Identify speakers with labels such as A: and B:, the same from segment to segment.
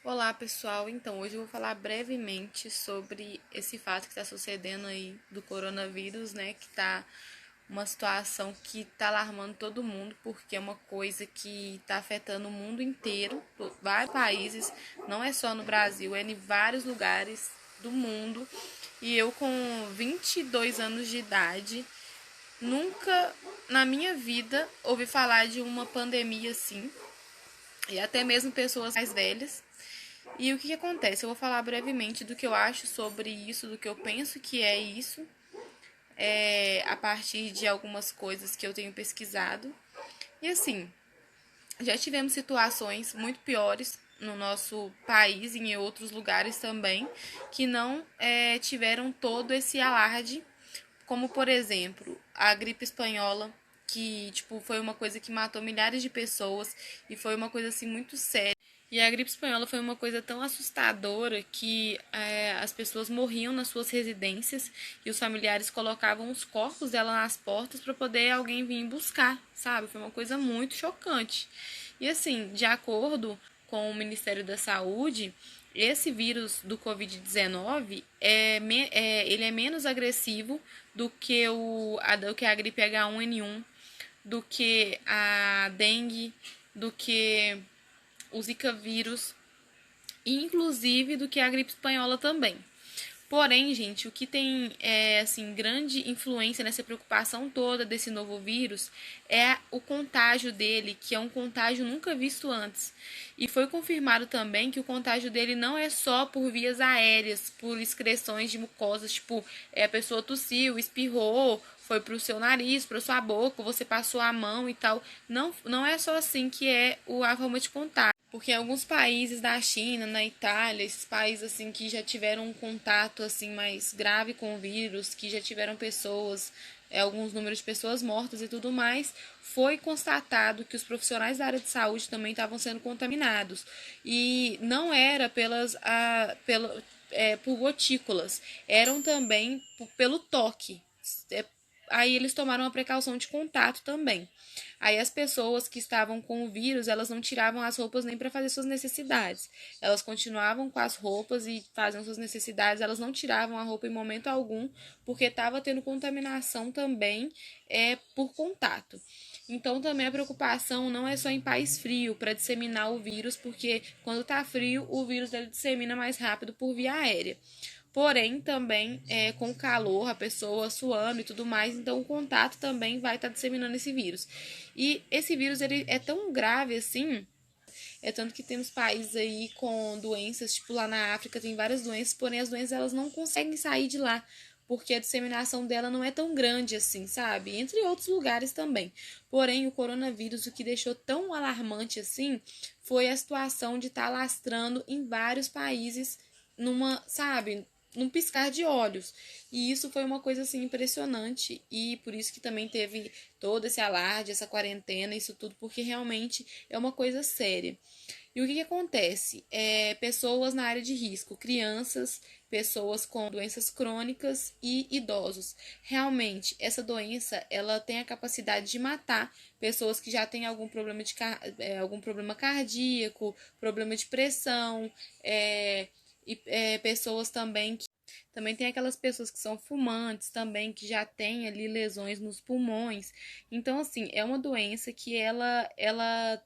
A: Olá pessoal, então hoje eu vou falar brevemente sobre esse fato que está sucedendo aí do coronavírus, né? Que tá uma situação que tá alarmando todo mundo, porque é uma coisa que tá afetando o mundo inteiro, vários países, não é só no Brasil, é em vários lugares do mundo. E eu com 22 anos de idade, nunca na minha vida ouvi falar de uma pandemia assim, e até mesmo pessoas mais velhas. E o que acontece? Eu vou falar brevemente do que eu acho sobre isso, do que eu penso que é isso, a partir de algumas coisas que eu tenho pesquisado. E assim, já tivemos situações muito piores no nosso país e em outros lugares também, que não tiveram todo esse alarde, como por exemplo a gripe espanhola, que tipo foi uma coisa que matou milhares de pessoas e foi uma coisa assim muito séria. E a gripe espanhola foi uma coisa tão assustadora que as pessoas morriam nas suas residências e os familiares colocavam os corpos dela nas portas para poder alguém vir buscar, sabe? Foi uma coisa muito chocante. E assim, de acordo com o Ministério da Saúde, esse vírus do Covid-19 ele é menos agressivo do que a gripe H1N1, do que a dengue, do que o Zika vírus, e inclusive do que a gripe espanhola também. Porém, gente, o que tem assim grande influência nessa preocupação toda desse novo vírus é o contágio dele, que é um contágio nunca visto antes. E foi confirmado também que o contágio dele não é só por vias aéreas, por excreções de mucosas, tipo, a pessoa tossiu, espirrou, foi pro seu nariz, pra sua boca, você passou a mão e tal. Não, não é só assim que é a forma de contágio. Porque alguns países da China, na Itália, esses países assim que já tiveram um contato assim mais grave com o vírus, que já tiveram pessoas, alguns números de pessoas mortas e tudo mais, foi constatado que os profissionais da área de saúde também estavam sendo contaminados. E não era por gotículas, eram também pelo toque. Aí eles tomaram a precaução de contato também. Aí as pessoas que estavam com o vírus, elas não tiravam as roupas nem para fazer suas necessidades. Elas continuavam com as roupas e faziam suas necessidades, elas não tiravam a roupa em momento algum, porque estava tendo contaminação também por contato. Então também a preocupação não é só em país frio para disseminar o vírus, porque quando está frio, o vírus ele dissemina mais rápido por via aérea. Porém, também com o calor, a pessoa suando e tudo mais, então o contato também vai estar disseminando esse vírus. E esse vírus ele é tão grave assim, é tanto que temos países aí com doenças, tipo lá na África tem várias doenças, porém as doenças elas não conseguem sair de lá, porque a disseminação dela não é tão grande assim, sabe? Entre outros lugares também. Porém, o coronavírus, o que deixou tão alarmante assim, foi a situação de estar lastrando em vários países sabe, num piscar de olhos. E isso foi uma coisa assim impressionante e por isso que também teve todo esse alarde, essa quarentena, isso tudo, porque realmente é uma coisa séria. E o que acontece? Pessoas na área de risco, crianças, pessoas com doenças crônicas e idosos. Realmente, essa doença ela tem a capacidade de matar pessoas que já têm algum problema cardíaco, problema de pressão, pessoas também tem aquelas pessoas que são fumantes também, que já têm ali lesões nos pulmões. Então, assim, é uma doença que ela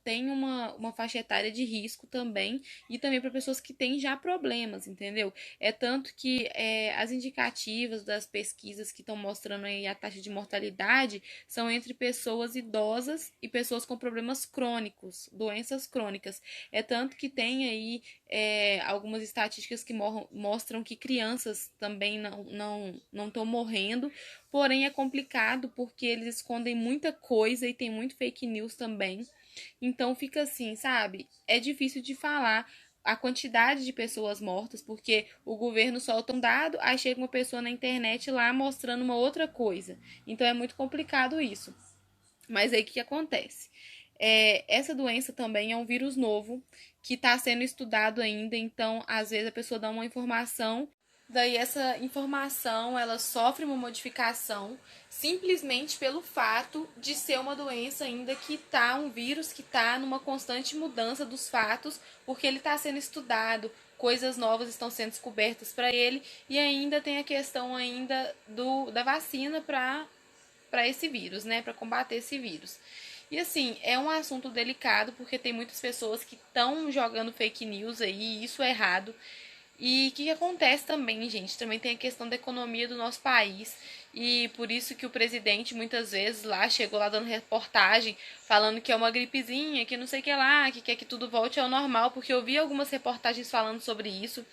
A: tem uma faixa etária de risco também, e também para pessoas que têm já problemas, entendeu? É tanto que as indicativas das pesquisas que estão mostrando aí a taxa de mortalidade são entre pessoas idosas e pessoas com problemas crônicos, doenças crônicas. É tanto que tem aí algumas estatísticas que mostram que crianças também não estão morrendo, porém é complicado porque eles escondem muita coisa e tem muito fake news também. Então fica assim, sabe? É difícil de falar a quantidade de pessoas mortas, porque o governo solta um dado, aí chega uma pessoa na internet lá mostrando uma outra coisa. Então é muito complicado isso. Mas aí o que acontece? Essa doença também é um vírus novo que está sendo estudado ainda, então às vezes a pessoa dá uma informação Daí essa informação, ela sofre uma modificação simplesmente pelo fato de ser uma doença ainda que tá, um vírus que está numa constante mudança dos fatos, porque ele está sendo estudado, coisas novas estão sendo descobertas para ele, e ainda tem a questão ainda da vacina para esse vírus, né, para combater esse vírus. E assim, é um assunto delicado porque tem muitas pessoas que estão jogando fake news aí, e isso é errado. E o que acontece também, gente? Também tem a questão da economia do nosso país. E por isso que o presidente muitas vezes lá chegou lá dando reportagem, falando que é uma gripezinha, que não sei o que lá, que quer que tudo volte ao normal, porque eu vi algumas reportagens falando sobre isso.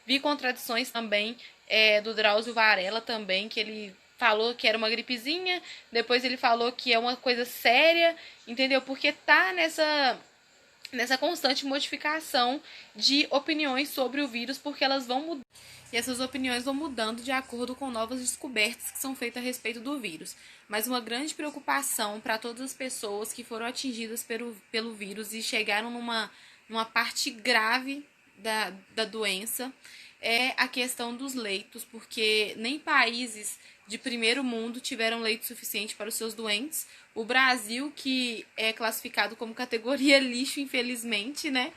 A: Vi contradições também do Drauzio Varela também, que ele falou que era uma gripezinha, depois ele falou que é uma coisa séria, entendeu? Porque tá nessa constante modificação de opiniões sobre o vírus, porque elas vão mudando. E essas opiniões vão mudando de acordo com novas descobertas que são feitas a respeito do vírus. Mas uma grande preocupação para todas as pessoas que foram atingidas pelo vírus e chegaram numa parte grave da doença é a questão dos leitos, porque nem países de primeiro mundo tiveram leito suficiente para os seus doentes. O Brasil, que é classificado como categoria lixo, infelizmente, né?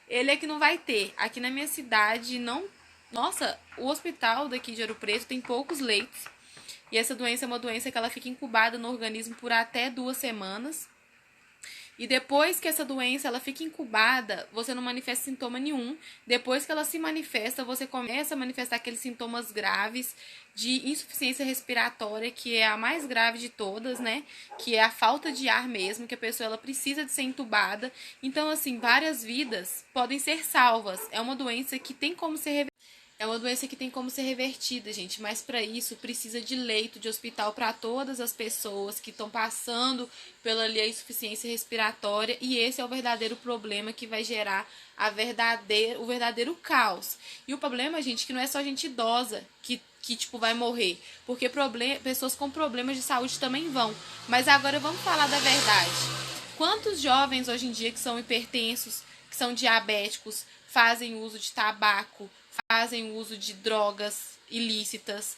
A: Ele é que não vai ter. Aqui na minha cidade, não. Nossa, o hospital daqui de Ouro Preto tem poucos leitos. E essa doença é uma doença que ela fica incubada no organismo por até 2 semanas. E depois que essa doença ela fica incubada, você não manifesta sintoma nenhum. Depois que ela se manifesta, você começa a manifestar aqueles sintomas graves de insuficiência respiratória, que é a mais grave de todas, né? Que é a falta de ar mesmo, que a pessoa ela precisa de ser entubada. Então, assim, várias vidas podem ser salvas. É uma doença que tem como ser é uma doença que tem como ser revertida, gente, mas para isso precisa de leito de hospital para todas as pessoas que estão passando pela insuficiência respiratória, e esse é o verdadeiro problema que vai gerar o verdadeiro caos. E o problema, gente, que não é só gente idosa que tipo vai morrer, porque pessoas com problemas de saúde também vão. Mas agora vamos falar da verdade. Quantos jovens hoje em dia que são hipertensos, que são diabéticos, fazem uso de tabaco, fazem uso de drogas ilícitas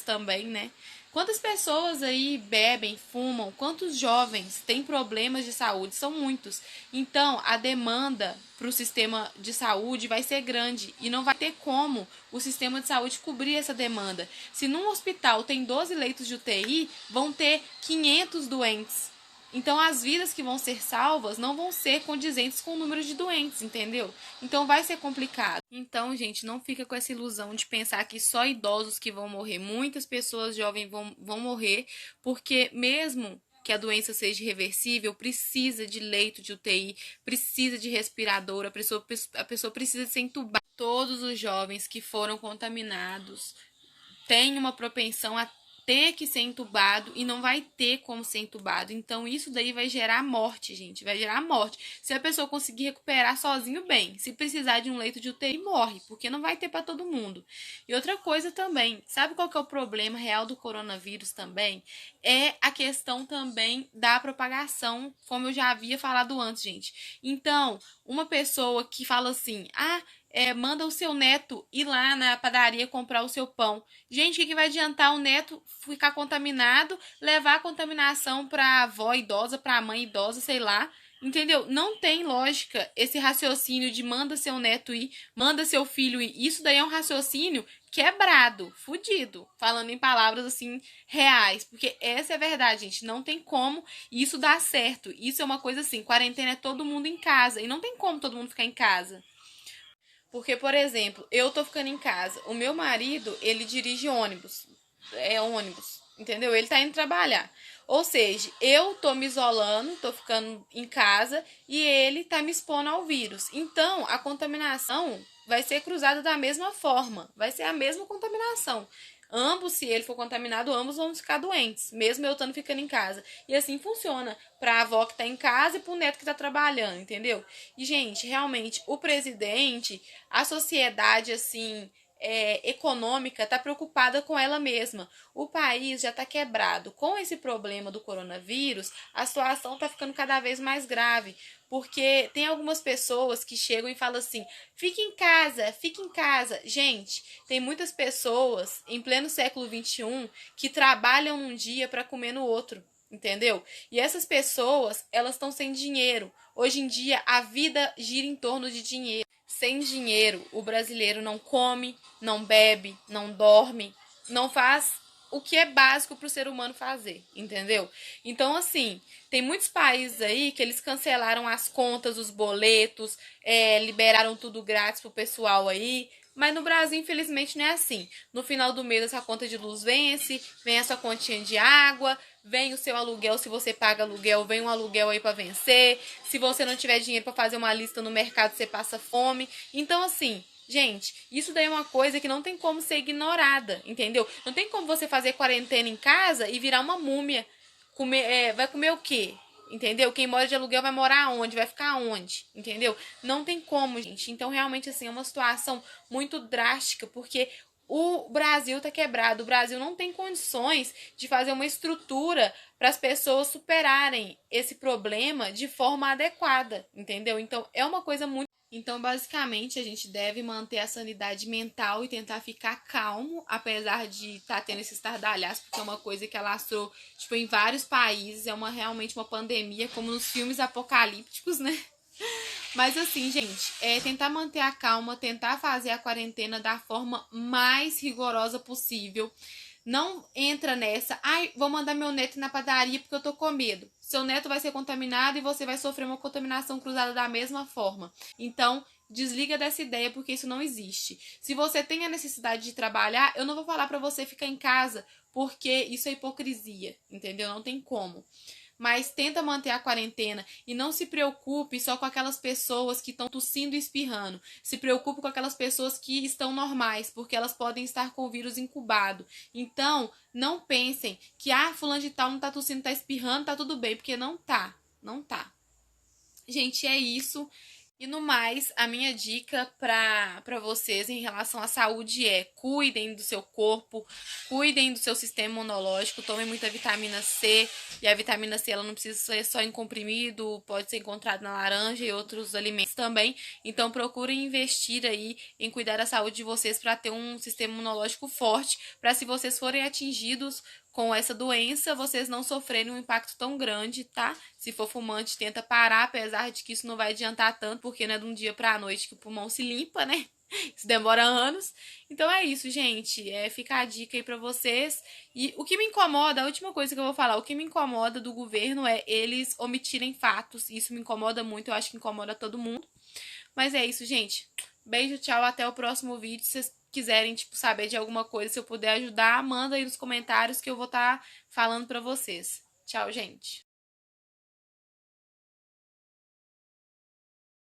A: também, né? Quantas pessoas aí bebem, fumam, quantos jovens têm problemas de saúde? São muitos. Então, a demanda para o sistema de saúde vai ser grande e não vai ter como o sistema de saúde cobrir essa demanda. Se num hospital tem 12 leitos de UTI, vão ter 500 doentes. Então, as vidas que vão ser salvas não vão ser condizentes com o número de doentes, entendeu? Então, vai ser complicado. Então, gente, não fica com essa ilusão de pensar que só idosos que vão morrer. Muitas pessoas jovens vão morrer, porque mesmo que a doença seja reversível, precisa de leito de UTI, precisa de respirador, a pessoa precisa ser entubada. Todos os jovens que foram contaminados têm uma propensão a ter que ser entubado e não vai ter como ser entubado. Então, isso daí vai gerar morte, gente. Vai gerar morte. Se a pessoa conseguir recuperar sozinho, bem. Se precisar de um leito de UTI, morre, porque não vai ter para todo mundo. E outra coisa também, sabe qual que é o problema real do coronavírus também? É a questão também da propagação, como eu já havia falado antes, gente. Então, uma pessoa que fala assim, manda o seu neto ir lá na padaria comprar o seu pão. Gente, o que vai adiantar o neto ficar contaminado, levar a contaminação para a avó idosa, para a mãe idosa, sei lá. Entendeu? Não tem lógica esse raciocínio de manda seu neto ir, manda seu filho ir. Isso daí é um raciocínio quebrado, fudido, falando em palavras assim reais, porque essa é a verdade, gente, não tem como isso dar certo. Isso é uma coisa assim, quarentena é todo mundo em casa e não tem como todo mundo ficar em casa. Porque, por exemplo, eu tô ficando em casa. O meu marido, ele dirige ônibus. É ônibus, entendeu? Ele tá indo trabalhar. Ou seja, eu tô me isolando, tô ficando em casa e ele tá me expondo ao vírus. Então, a contaminação vai ser cruzada da mesma forma. Vai ser a mesma contaminação. Ambos, se ele for contaminado, ambos vão ficar doentes, mesmo eu estando ficando em casa. E assim funciona para a avó que está em casa e para o neto que está trabalhando, entendeu? E, gente, realmente, o presidente, a sociedade, assim, econômica está preocupada com ela mesma. O país já está quebrado. Com esse problema do coronavírus, a situação está ficando cada vez mais grave. Porque tem algumas pessoas que chegam e falam assim: fique em casa, fique em casa. Gente, tem muitas pessoas em pleno século XXI que trabalham num dia para comer no outro. Entendeu? E essas pessoas, elas estão sem dinheiro. Hoje em dia, a vida gira em torno de dinheiro. Sem dinheiro, o brasileiro não come, não bebe, não dorme, não faz o que é básico para o ser humano fazer, entendeu? Então, assim, tem muitos países aí que eles cancelaram as contas, os boletos, liberaram tudo grátis pro pessoal aí. Mas no Brasil, infelizmente, não é assim. No final do mês, essa conta de luz vence, vem a sua continha de água, vem o seu aluguel, se você paga aluguel, vem um aluguel aí para vencer. Se você não tiver dinheiro para fazer uma lista no mercado, você passa fome. Então, assim, gente, isso daí é uma coisa que não tem como ser ignorada, entendeu? Não tem como você fazer quarentena em casa e virar uma múmia. Vai comer o quê? Entendeu? Quem mora de aluguel vai morar onde? Vai ficar onde? Entendeu? Não tem como, gente. Então, realmente, assim, é uma situação muito drástica, porque o Brasil tá quebrado. O Brasil não tem condições de fazer uma estrutura para as pessoas superarem esse problema de forma adequada, entendeu? Então, é uma coisa muito. Então, basicamente, a gente deve manter a sanidade mental e tentar ficar calmo, apesar de estar tendo esse estardalhaço, porque é uma coisa que alastrou, tipo, em vários países, é realmente uma pandemia, como nos filmes apocalípticos, né? Mas assim, gente, tentar manter a calma, tentar fazer a quarentena da forma mais rigorosa possível. Não entra nessa, ai, vou mandar meu neto na padaria porque eu tô com medo. Seu neto vai ser contaminado e você vai sofrer uma contaminação cruzada da mesma forma. Então, desliga dessa ideia porque isso não existe. Se você tem a necessidade de trabalhar, eu não vou falar pra você ficar em casa porque isso é hipocrisia, entendeu? Não tem como. Mas tenta manter a quarentena e não se preocupe só com aquelas pessoas que estão tossindo e espirrando. Se preocupe com aquelas pessoas que estão normais, porque elas podem estar com o vírus incubado. Então, não pensem que fulano de tal não tá tossindo, tá espirrando, tá tudo bem, porque não tá. Não tá. Gente, é isso. E no mais, a minha dica para vocês em relação à saúde é: cuidem do seu corpo, cuidem do seu sistema imunológico, tomem muita vitamina C. E a vitamina C ela não precisa ser só em comprimido, pode ser encontrada na laranja e outros alimentos também. Então procurem investir aí em cuidar da saúde de vocês para ter um sistema imunológico forte, para se vocês forem atingidos com essa doença, vocês não sofrerem um impacto tão grande, tá? Se for fumante, tenta parar, apesar de que isso não vai adiantar tanto, porque não é de um dia pra noite que o pulmão se limpa, né? Isso demora anos. Então é isso, gente. Fica a dica aí pra vocês. E o que me incomoda, a última coisa que eu vou falar, o que me incomoda do governo é eles omitirem fatos. Isso me incomoda muito, eu acho que incomoda todo mundo. Mas é isso, gente. Beijo, tchau, até o próximo vídeo. Se vocês quiserem, tipo, saber de alguma coisa, se eu puder ajudar, manda aí nos comentários que eu vou estar falando pra vocês. Tchau, gente.